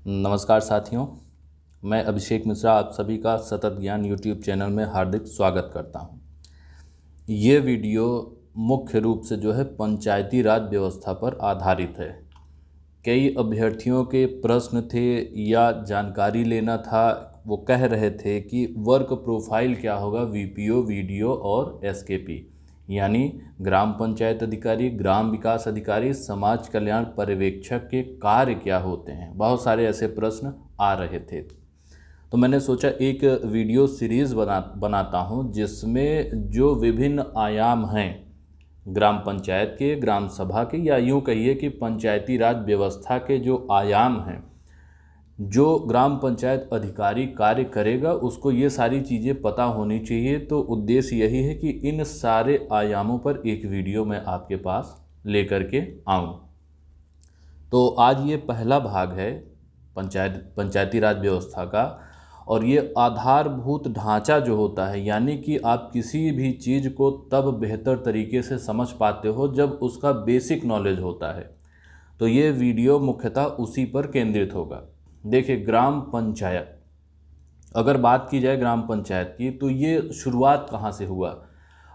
नमस्कार साथियों, मैं अभिषेक मिश्रा आप सभी का सतत ज्ञान यूट्यूब चैनल में हार्दिक स्वागत करता हूं। ये वीडियो मुख्य रूप से जो है पंचायती राज व्यवस्था पर आधारित है। कई अभ्यर्थियों के प्रश्न थे या जानकारी लेना था, वो कह रहे थे कि वर्क प्रोफाइल क्या होगा वीपीओ, वीडीओ और एसकेपी यानी ग्राम पंचायत अधिकारी, ग्राम विकास अधिकारी, समाज कल्याण पर्यवेक्षक के कार्य क्या होते हैं। बहुत सारे ऐसे प्रश्न आ रहे थे, तो मैंने सोचा एक वीडियो सीरीज़ बनाता हूं जिसमें जो विभिन्न आयाम हैं ग्राम पंचायत के, ग्राम सभा के, या यूँ कहिए कि पंचायती राज व्यवस्था के जो आयाम हैं, जो ग्राम पंचायत अधिकारी कार्य करेगा उसको ये सारी चीज़ें पता होनी चाहिए। तो उद्देश्य यही है कि इन सारे आयामों पर एक वीडियो मैं आपके पास लेकर के आऊँ। तो आज ये पहला भाग है पंचायती राज व्यवस्था का, और ये आधारभूत ढांचा जो होता है, यानी कि आप किसी भी चीज़ को तब बेहतर तरीके से समझ पाते हो जब उसका बेसिक नॉलेज होता है। तो ये वीडियो मुख्यतः उसी पर केंद्रित होगा। देखिए, ग्राम पंचायत, अगर बात की जाए ग्राम पंचायत की, तो ये शुरुआत कहाँ से हुआ।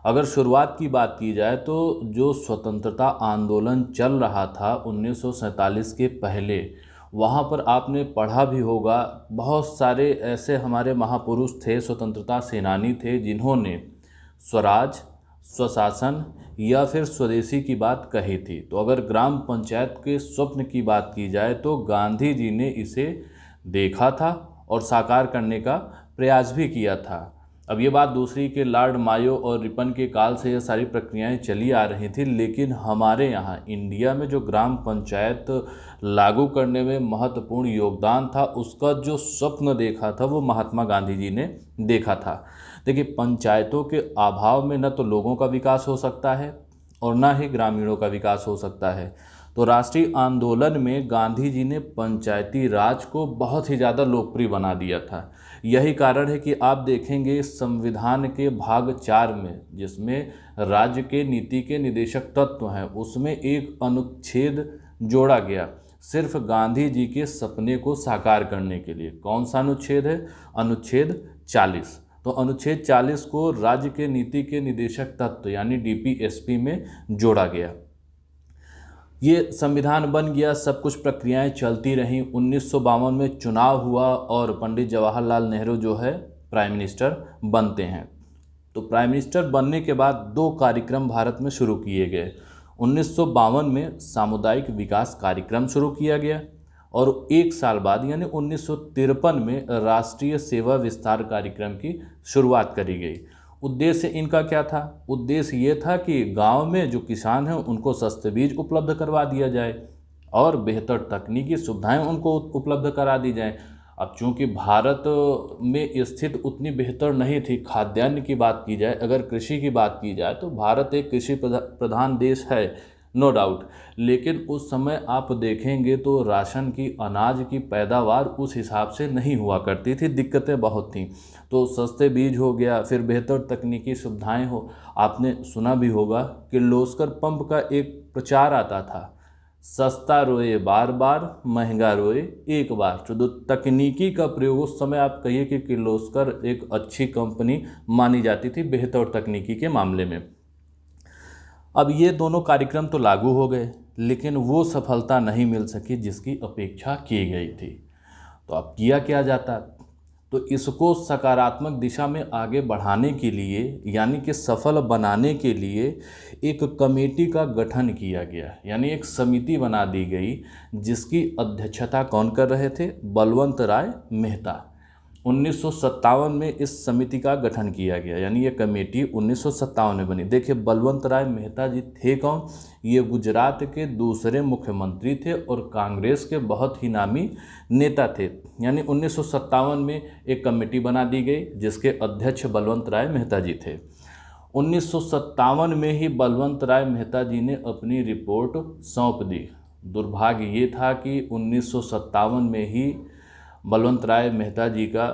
अगर शुरुआत की बात की जाए तो जो स्वतंत्रता आंदोलन चल रहा था 1947 के पहले, वहाँ पर आपने पढ़ा भी होगा, बहुत सारे ऐसे हमारे महापुरुष थे, स्वतंत्रता सेनानी थे, जिन्होंने स्वराज, स्वशासन या फिर स्वदेशी की बात कही थी। तो अगर ग्राम पंचायत के स्वप्न की बात की जाए तो गांधी जी ने इसे देखा था और साकार करने का प्रयास भी किया था। अब ये बात दूसरी कि लॉर्ड मायो और रिपन के काल से ये सारी प्रक्रियाएं चली आ रही थी, लेकिन हमारे यहाँ इंडिया में जो ग्राम पंचायत लागू करने में महत्वपूर्ण योगदान था, उसका जो स्वप्न देखा था वो महात्मा गांधी जी ने देखा था। देखिए, पंचायतों के अभाव में न तो लोगों का विकास हो सकता है और न ही ग्रामीणों का विकास हो सकता है। तो राष्ट्रीय आंदोलन में गांधी जी ने पंचायती राज को बहुत ही ज़्यादा लोकप्रिय बना दिया था। यही कारण है कि आप देखेंगे संविधान के भाग 4 में, जिसमें राज्य के नीति के निदेशक तत्व हैं, उसमें एक अनुच्छेद जोड़ा गया सिर्फ गांधी जी के सपने को साकार करने के लिए। कौन सा अनुच्छेद है? अनुच्छेद 40। तो अनुच्छेद 40 को राज्य के नीति के निदेशक तत्व यानी डीपीएसपी में जोड़ा गया। ये संविधान बन गया, सब कुछ प्रक्रियाएं चलती रहीं। 1952 में चुनाव हुआ और पंडित जवाहरलाल नेहरू जो है प्राइम मिनिस्टर बनते हैं। तो प्राइम मिनिस्टर बनने के बाद 2 कार्यक्रम भारत में शुरू किए गए। 1952 में सामुदायिक विकास कार्यक्रम शुरू किया गया और 1 साल बाद यानी 1953 में राष्ट्रीय सेवा विस्तार कार्यक्रम की शुरुआत करी गई। उद्देश्य इनका क्या था? उद्देश्य ये था कि गांव में जो किसान हैं उनको सस्ते बीज उपलब्ध करवा दिया जाए और बेहतर तकनीकी सुविधाएं उनको उपलब्ध करा दी जाएं। अब चूंकि भारत में स्थिति उतनी बेहतर नहीं थी, खाद्यान्न की बात की जाए, अगर कृषि की बात की जाए तो भारत एक कृषि प्रधान देश है, नो डाउट, लेकिन उस समय आप देखेंगे तो राशन की, अनाज की पैदावार उस हिसाब से नहीं हुआ करती थी, दिक्कतें बहुत थीं। तो सस्ते बीज हो गया, फिर बेहतर तकनीकी सुविधाएं हो। आपने सुना भी होगा किर्लोस्कर पंप का एक प्रचार आता था, सस्ता रोए बार बार, महंगा रोए एक बार। तो तकनीकी का प्रयोग उस समय आप कहिए कि किर्लोस्कर एक अच्छी कंपनी मानी जाती थी बेहतर तकनीकी के मामले में। अब ये दोनों कार्यक्रम तो लागू हो गए, लेकिन वो सफलता नहीं मिल सकी जिसकी अपेक्षा की गई थी। तो अब किया क्या जाता? तो इसको सकारात्मक दिशा में आगे बढ़ाने के लिए, यानी कि सफल बनाने के लिए एक कमेटी का गठन किया गया, यानी एक समिति बना दी गई, जिसकी अध्यक्षता कौन कर रहे थे? बलवंत राय मेहता। 1957 में इस समिति का गठन किया गया, यानी ये कमेटी 1957 में बनी। देखिए, बलवंत राय मेहता जी थे कौन? ये गुजरात के दूसरे मुख्यमंत्री थे और कांग्रेस के बहुत ही नामी नेता थे। यानी 1957 में एक कमेटी बना दी गई जिसके अध्यक्ष बलवंत राय मेहता जी थे। 1957 में ही बलवंत राय मेहता जी ने अपनी रिपोर्ट सौंप दी। दुर्भाग्य ये था कि 1957 में ही बलवंत राय मेहता जी का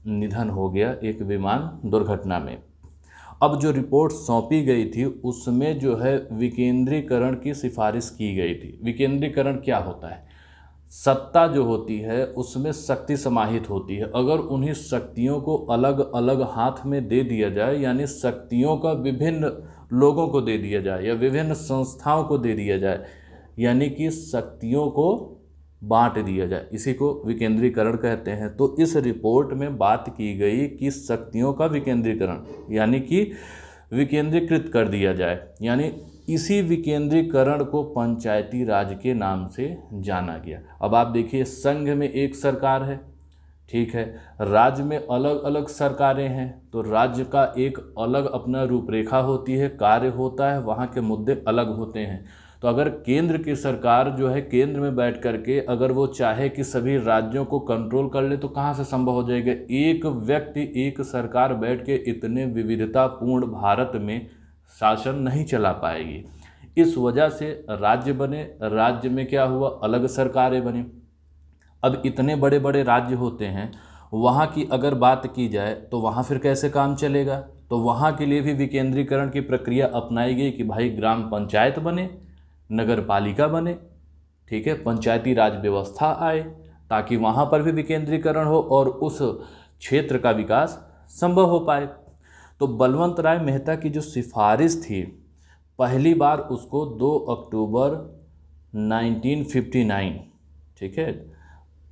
निधन हो गया एक विमान दुर्घटना में। अब जो रिपोर्ट सौंपी गई थी उसमें जो है विकेंद्रीकरण की सिफारिश की गई थी। विकेंद्रीकरण क्या होता है? सत्ता जो होती है उसमें शक्ति समाहित होती है। अगर उन्हीं शक्तियों को अलग अलग हाथ में दे दिया जाए, यानी शक्तियों का विभिन्न लोगों को दे दिया जाए या विभिन्न संस्थाओं को दे दिया जाए, यानी कि शक्तियों को बांट दिया जाए, इसी को विकेंद्रीकरण कहते हैं। तो इस रिपोर्ट में बात की गई कि शक्तियों का विकेंद्रीकरण यानी कि विकेंद्रीकृत कर दिया जाए, यानी इसी विकेंद्रीकरण को पंचायती राज के नाम से जाना गया। अब आप देखिए, संघ में एक सरकार है, ठीक है, राज्य में अलग अलग सरकारें हैं, तो राज्य का एक अलग अपना रूपरेखा होती है, कार्य होता है, वहाँ के मुद्दे अलग होते हैं। तो अगर केंद्र की सरकार जो है केंद्र में बैठ करके अगर वो चाहे कि सभी राज्यों को कंट्रोल कर ले तो कहाँ से संभव हो जाएगा। एक व्यक्ति एक सरकार बैठ के इतने विविधतापूर्ण भारत में शासन नहीं चला पाएगी। इस वजह से राज्य बने, राज्य में क्या हुआ, अलग सरकारें बनी। अब इतने बड़े बड़े राज्य होते हैं, वहाँ की अगर बात की जाए तो वहाँ फिर कैसे काम चलेगा। तो वहाँ के लिए भी विकेंद्रीकरण की प्रक्रिया अपनाई गई कि भाई ग्राम पंचायत बने, नगर पालिका बने, ठीक है, पंचायती राज व्यवस्था आए, ताकि वहाँ पर भी विकेंद्रीकरण हो और उस क्षेत्र का विकास संभव हो पाए। तो बलवंत राय मेहता की जो सिफारिश थी, पहली बार उसको 2 अक्टूबर 1959, ठीक है,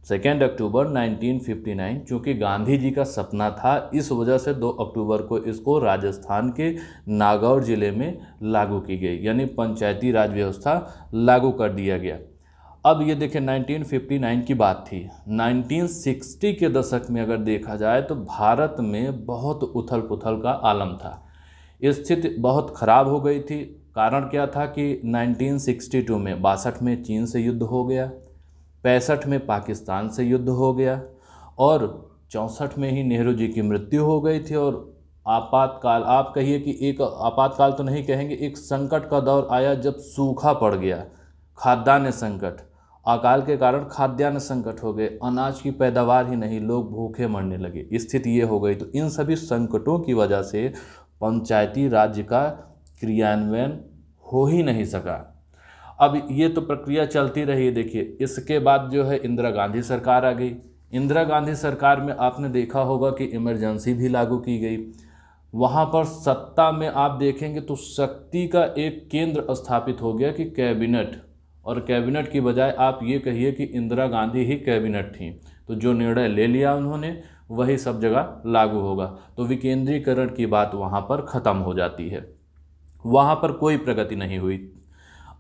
2 अक्टूबर 1959, चूँकि गांधी जी का सपना था, इस वजह से 2 अक्टूबर को इसको राजस्थान के नागौर ज़िले में लागू की गई, यानी पंचायती राज व्यवस्था लागू कर दिया गया। अब ये देखें, 1959 की बात थी। 1960 के दशक में अगर देखा जाए तो भारत में बहुत उथल पुथल का आलम था, स्थिति बहुत ख़राब हो गई थी। कारण क्या था कि 1962 में 62 में चीन से युद्ध हो गया, 65 में पाकिस्तान से युद्ध हो गया और 64 में ही नेहरू जी की मृत्यु हो गई थी। और आपातकाल, आप कहिए कि एक आपातकाल तो नहीं कहेंगे, एक संकट का दौर आया जब सूखा पड़ गया, खाद्यान्न संकट, अकाल के कारण खाद्यान्न संकट हो गए, अनाज की पैदावार ही नहीं, लोग भूखे मरने लगे, स्थिति ये हो गई। तो इन सभी संकटों की वजह से पंचायती राज्य का क्रियान्वयन हो ही नहीं सका। अब ये तो प्रक्रिया चलती रही। देखिए, इसके बाद जो है इंदिरा गांधी सरकार आ गई। इंदिरा गांधी सरकार में आपने देखा होगा कि इमरजेंसी भी लागू की गई। वहाँ पर सत्ता में आप देखेंगे तो शक्ति का एक केंद्र स्थापित हो गया कि कैबिनेट, और कैबिनेट की बजाय आप ये कहिए कि इंदिरा गांधी ही कैबिनेट थी। तो जो निर्णय ले लिया उन्होंने वही सब जगह लागू होगा। तो विकेंद्रीकरण की बात वहाँ पर ख़त्म हो जाती है, वहाँ पर कोई प्रगति नहीं हुई।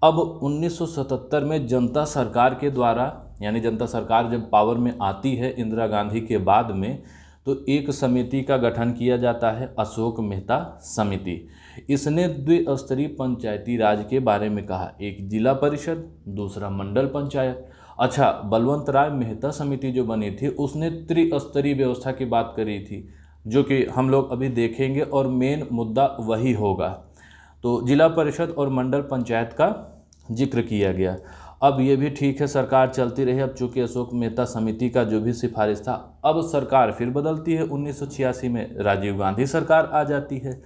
अब 1977 में जनता सरकार के द्वारा, यानी जनता सरकार जब पावर में आती है इंदिरा गांधी के बाद में, तो एक समिति का गठन किया जाता है, अशोक मेहता समिति। इसने द्विस्तरीय पंचायती राज के बारे में कहा, एक जिला परिषद, दूसरा मंडल पंचायत। अच्छा, बलवंत राय मेहता समिति जो बनी थी उसने त्रिस्तरीय व्यवस्था की बात करी थी, जो कि हम लोग अभी देखेंगे और मेन मुद्दा वही होगा। तो जिला परिषद और मंडल पंचायत का जिक्र किया गया। अब ये भी ठीक है, सरकार चलती रही। अब चूँकि अशोक मेहता समिति का जो भी सिफारिश था, अब सरकार फिर बदलती है। 1986 में राजीव गांधी सरकार आ जाती है।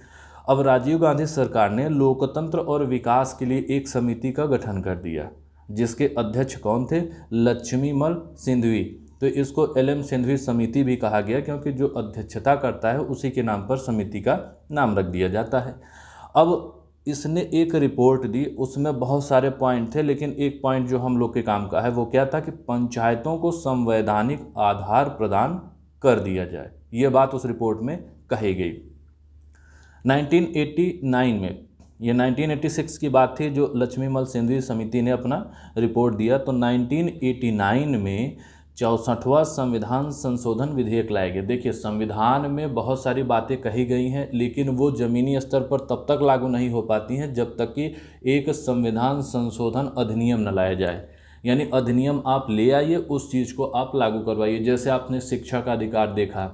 अब राजीव गांधी सरकार ने लोकतंत्र और विकास के लिए एक समिति का गठन कर दिया, जिसके अध्यक्ष कौन थे, लक्ष्मीमल सिंधवी। तो इसको LM सिंधवी समिति भी कहा गया, क्योंकि जो अध्यक्षता करता है उसी के नाम पर समिति का नाम रख दिया जाता है। अब इसने एक रिपोर्ट दी, उसमें बहुत सारे पॉइंट थे, लेकिन एक पॉइंट जो हम लोग के काम का है वो क्या था कि पंचायतों को संवैधानिक आधार प्रदान कर दिया जाए। ये बात उस रिपोर्ट में कही गई। 1989 में, ये 1986 की बात थी जो लक्ष्मीमल सिंधवी समिति ने अपना रिपोर्ट दिया। तो 1989 में 64वां संविधान संशोधन विधेयक लाए गए। देखिए, संविधान में बहुत सारी बातें कही गई हैं, लेकिन वो ज़मीनी स्तर पर तब तक लागू नहीं हो पाती हैं जब तक कि एक संविधान संशोधन अधिनियम न लाया जाए। यानी अधिनियम आप ले आइए, उस चीज़ को आप लागू करवाइए। जैसे आपने शिक्षा का अधिकार देखा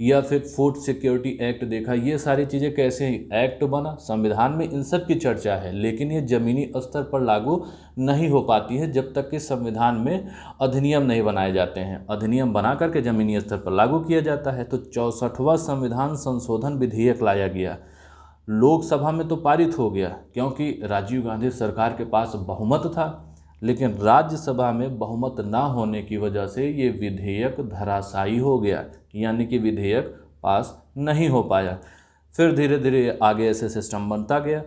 या फिर फूड सिक्योरिटी एक्ट देखा, ये सारी चीज़ें कैसे एक्ट बना, संविधान में इन सब की चर्चा है, लेकिन ये ज़मीनी स्तर पर लागू नहीं हो पाती है जब तक कि संविधान में अधिनियम नहीं बनाए जाते हैं। अधिनियम बना करके ज़मीनी स्तर पर लागू किया जाता है। तो 64वां संविधान संशोधन विधेयक लाया गया, लोकसभा में तो पारित हो गया क्योंकि राजीव गांधी सरकार के पास बहुमत था, लेकिन राज्यसभा में बहुमत ना होने की वजह से ये विधेयक धराशायी हो गया, यानी कि विधेयक पास नहीं हो पाया। फिर धीरे धीरे आगे ऐसे सिस्टम बनता गया।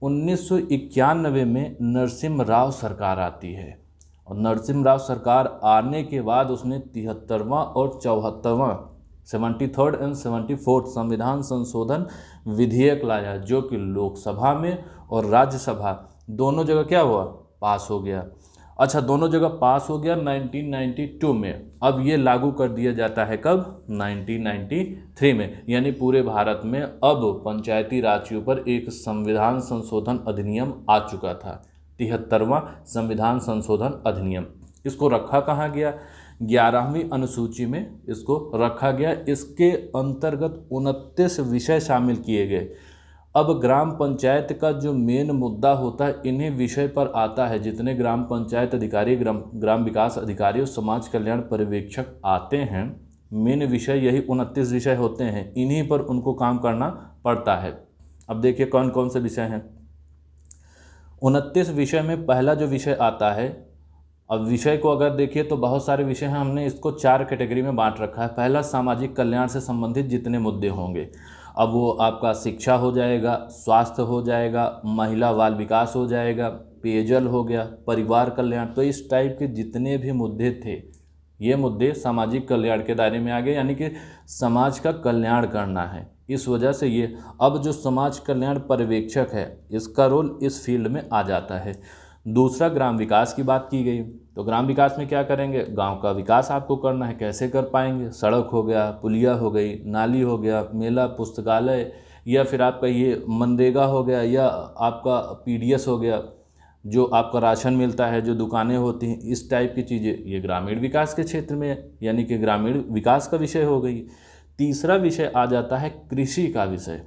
1991 में नरसिम्हा राव सरकार आती है और नरसिम्हा राव सरकार आने के बाद उसने 73वां और 74वां 73rd एंड 74th संविधान संशोधन विधेयक लाया, जो कि लोकसभा में और राज्यसभा दोनों जगह क्या हुआ, पास हो गया। अच्छा, दोनों जगह पास हो गया 1992 में। अब ये लागू कर दिया जाता है कब, 1993 में, यानी पूरे भारत में अब पंचायती राज के ऊपर एक संविधान संशोधन अधिनियम आ चुका था, 73वां संविधान संशोधन अधिनियम। इसको रखा कहाँ गया, 11वीं अनुसूची में इसको रखा गया। इसके अंतर्गत 29 विषय शामिल किए गए। अब ग्राम पंचायत का जो मेन मुद्दा होता है इन्हीं विषय पर आता है। जितने ग्राम पंचायत अधिकारी, ग्राम विकास अधिकारी और समाज कल्याण पर्यवेक्षक आते हैं, मेन विषय यही 29 विषय होते हैं, इन्हीं पर उनको काम करना पड़ता है। अब देखिए कौन कौन से विषय हैं। 29 विषय में पहला जो विषय आता है, अब विषय को अगर देखिए तो बहुत सारे विषय हैं, हमने इसको 4 कैटेगरी में बांट रखा है। पहला सामाजिक कल्याण से संबंधित जितने मुद्दे होंगे, अब वो आपका शिक्षा हो जाएगा, स्वास्थ्य हो जाएगा, महिला बाल विकास हो जाएगा, पेयजल हो गया, परिवार कल्याण, तो इस टाइप के जितने भी मुद्दे थे ये मुद्दे सामाजिक कल्याण के दायरे में आ गए, यानी कि समाज का कल्याण करना है। इस वजह से ये अब जो समाज कल्याण पर्यवेक्षक है इसका रोल इस फील्ड में आ जाता है। दूसरा ग्राम विकास की बात की गई, तो ग्राम विकास में क्या करेंगे, गांव का विकास आपको करना है। कैसे कर पाएंगे, सड़क हो गया, पुलिया हो गई, नाली हो गया, मेला पुस्तकालय, या फिर आपका ये मनरेगा हो गया, या आपका पीडीएस हो गया, जो आपका राशन मिलता है, जो दुकानें होती हैं, इस टाइप की चीज़ें, ये ग्रामीण विकास के क्षेत्र में है, यानी कि ग्रामीण विकास का विषय हो गई। तीसरा विषय आ जाता है कृषि का विषय,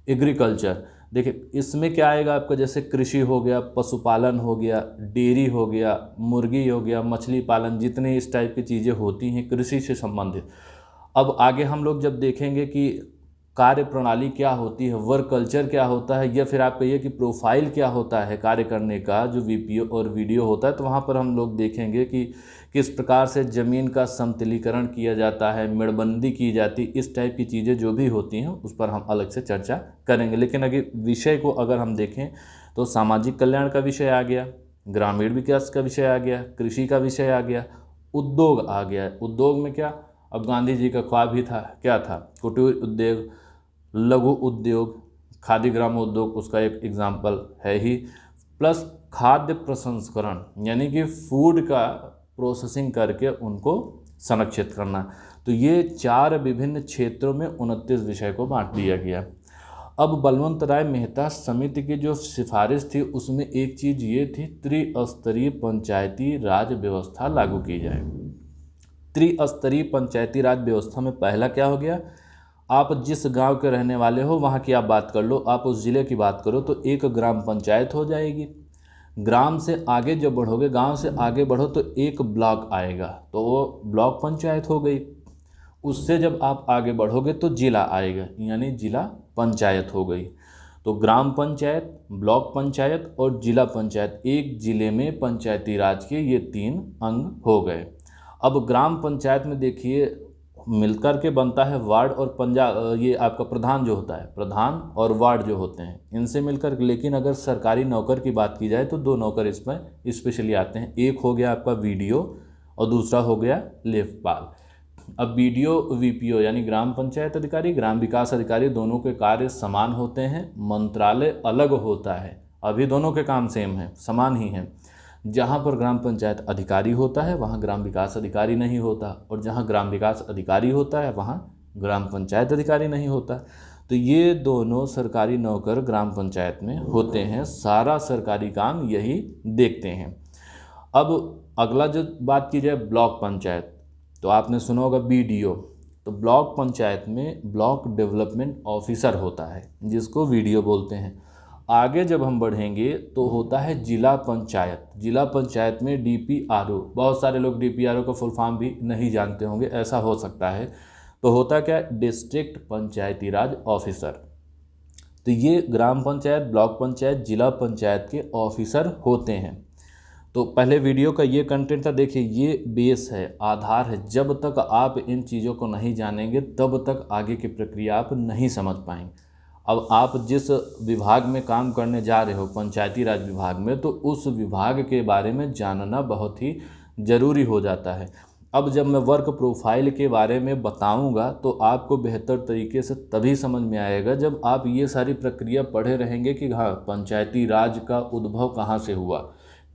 एग्रीकल्चर। देखिए इसमें क्या आएगा आपका, जैसे कृषि हो गया, पशुपालन हो गया, डेयरी हो गया, मुर्गी हो गया, मछली पालन, जितने इस टाइप की चीज़ें होती हैं कृषि से संबंधित। अब आगे हम लोग जब देखेंगे कि कार्य प्रणाली क्या होती है, वर्क कल्चर क्या होता है, या फिर आप कहिए कि प्रोफाइल क्या होता है कार्य करने का, जो वीपीओ और वीडियो होता है, तो वहाँ पर हम लोग देखेंगे कि किस प्रकार से ज़मीन का समतलीकरण किया जाता है, मेड़बंदी की जाती, इस टाइप की चीज़ें जो भी होती हैं उस पर हम अलग से चर्चा करेंगे। लेकिन अगर विषय को अगर हम देखें तो सामाजिक कल्याण का विषय आ गया, ग्रामीण विकास का विषय आ गया, कृषि का विषय आ गया, उद्योग आ गया। उद्योग में क्या, अब गांधी जी का ख्वाब ही था, क्या था, कुटीर उद्योग, लघु उद्योग, खादी ग्राम उद्योग उसका एक एग्जाम्पल है ही, प्लस खाद्य प्रसंस्करण, यानी कि फूड का प्रोसेसिंग करके उनको संरक्षित करना। तो ये 4 विभिन्न क्षेत्रों में 29 विषय को बांट दिया गया। अब बलवंत राय मेहता समिति की जो सिफारिश थी उसमें एक चीज़ ये थी, त्रिस्तरीय पंचायती राज व्यवस्था लागू की जाए। त्रिस्तरीय पंचायती राज व्यवस्था में पहला क्या हो गया, आप जिस गांव के रहने वाले हो वहां की आप बात कर लो, आप उस ज़िले की बात करो तो एक ग्राम पंचायत हो जाएगी। ग्राम से आगे जब बढ़ोगे, गांव से आगे बढ़ो तो एक ब्लॉक आएगा, तो वो ब्लॉक पंचायत हो गई। उससे जब आप आगे बढ़ोगे तो जिला आएगा, यानी जिला पंचायत हो गई। तो ग्राम पंचायत, ब्लॉक पंचायत और जिला पंचायत, एक जिले में पंचायती राज के ये 3 अंग हो गए। अब ग्राम पंचायत में देखिए मिलकर के बनता है वार्ड और ये आपका प्रधान जो होता है, प्रधान और वार्ड जो होते हैं इनसे मिलकर। लेकिन अगर सरकारी नौकर की बात की जाए तो 2 नौकर इसमें स्पेशली आते हैं, एक हो गया आपका वीडियो और दूसरा हो गया लेखपाल। अब वीडियो वीपीओ यानी ग्राम पंचायत अधिकारी, ग्राम विकास अधिकारी, दोनों के कार्य समान होते हैं, मंत्रालय अलग होता है, अभी दोनों के काम सेम है, समान ही हैं। जहाँ पर ग्राम पंचायत अधिकारी होता है वहाँ ग्राम विकास अधिकारी नहीं होता, और जहाँ ग्राम विकास अधिकारी होता है वहाँ ग्राम पंचायत अधिकारी नहीं होता। तो ये दोनों सरकारी नौकर ग्राम पंचायत में होते हैं, सारा सरकारी काम यही देखते हैं। अब अगला जो बात की जाए ब्लॉक पंचायत, तो आपने सुना होगा बीडीओ। तो ब्लॉक पंचायत में ब्लॉक डेवलपमेंट ऑफिसर होता है, जिसको वीडियो बोलते हैं। आगे जब हम बढ़ेंगे तो होता है जिला पंचायत। जिला पंचायत में डीपीआरओ, बहुत सारे लोग डीपीआरओ का फुल फॉर्म भी नहीं जानते होंगे, ऐसा हो सकता है। तो होता क्या, डिस्ट्रिक्ट पंचायती राज ऑफिसर। तो ये ग्राम पंचायत, ब्लॉक पंचायत, जिला पंचायत के ऑफिसर होते हैं। तो पहले वीडियो का ये कंटेंट था, देखिए ये बेस है, आधार है। जब तक आप इन चीज़ों को नहीं जानेंगे तब तक आगे की प्रक्रिया आप नहीं समझ पाएंगे। अब आप जिस विभाग में काम करने जा रहे हो, पंचायती राज विभाग में, तो उस विभाग के बारे में जानना बहुत ही ज़रूरी हो जाता है। अब जब मैं वर्क प्रोफाइल के बारे में बताऊंगा तो आपको बेहतर तरीके से तभी समझ में आएगा जब आप ये सारी प्रक्रिया पढ़े रहेंगे कि हाँ, पंचायती राज का उद्भव कहाँ से हुआ,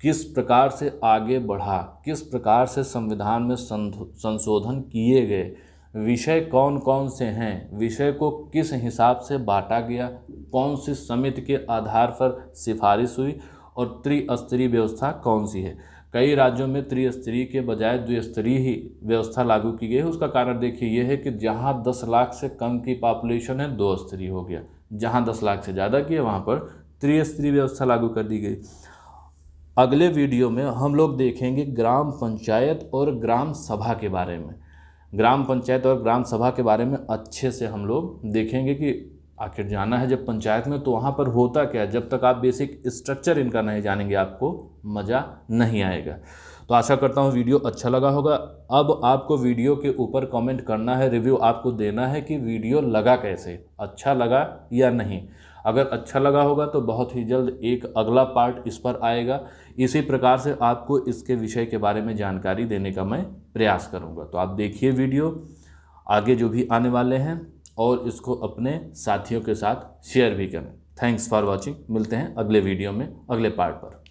किस प्रकार से आगे बढ़ा, किस प्रकार से संविधान में संशोधन किए गए, विषय कौन कौन से हैं, विषय को किस हिसाब से बांटा गया, कौन सी समिति के आधार पर सिफारिश हुई और त्रिस्तरीय व्यवस्था कौन सी है। कई राज्यों में त्रिस्तरीय के बजाय द्विस्तरीय ही व्यवस्था लागू की गई है। उसका कारण देखिए ये है कि जहां 10 लाख से कम की पॉपुलेशन है 2 स्तरीय हो गया, जहां 10 लाख से ज़्यादा की है वहां पर त्रिस्तरीय व्यवस्था लागू कर दी गई। अगले वीडियो में हम लोग देखेंगे ग्राम पंचायत और ग्राम सभा के बारे में। ग्राम पंचायत और ग्राम सभा के बारे में अच्छे से हम लोग देखेंगे कि आखिर जाना है जब पंचायत में तो वहाँ पर होता क्या है। जब तक आप बेसिक स्ट्रक्चर इनका नहीं जानेंगे आपको मज़ा नहीं आएगा। तो आशा करता हूँ वीडियो अच्छा लगा होगा। अब आपको वीडियो के ऊपर कमेंट करना है, रिव्यू आपको देना है कि वीडियो लगा कैसे, अच्छा लगा या नहीं। अगर अच्छा लगा होगा तो बहुत ही जल्द एक अगला पार्ट इस पर आएगा। इसी प्रकार से आपको इसके विषय के बारे में जानकारी देने का मैं प्रयास करूंगा। तो आप देखिए वीडियो आगे जो भी आने वाले हैं और इसको अपने साथियों के साथ शेयर भी करें। Thanks for watching. मिलते हैं अगले वीडियो में अगले पार्ट पर।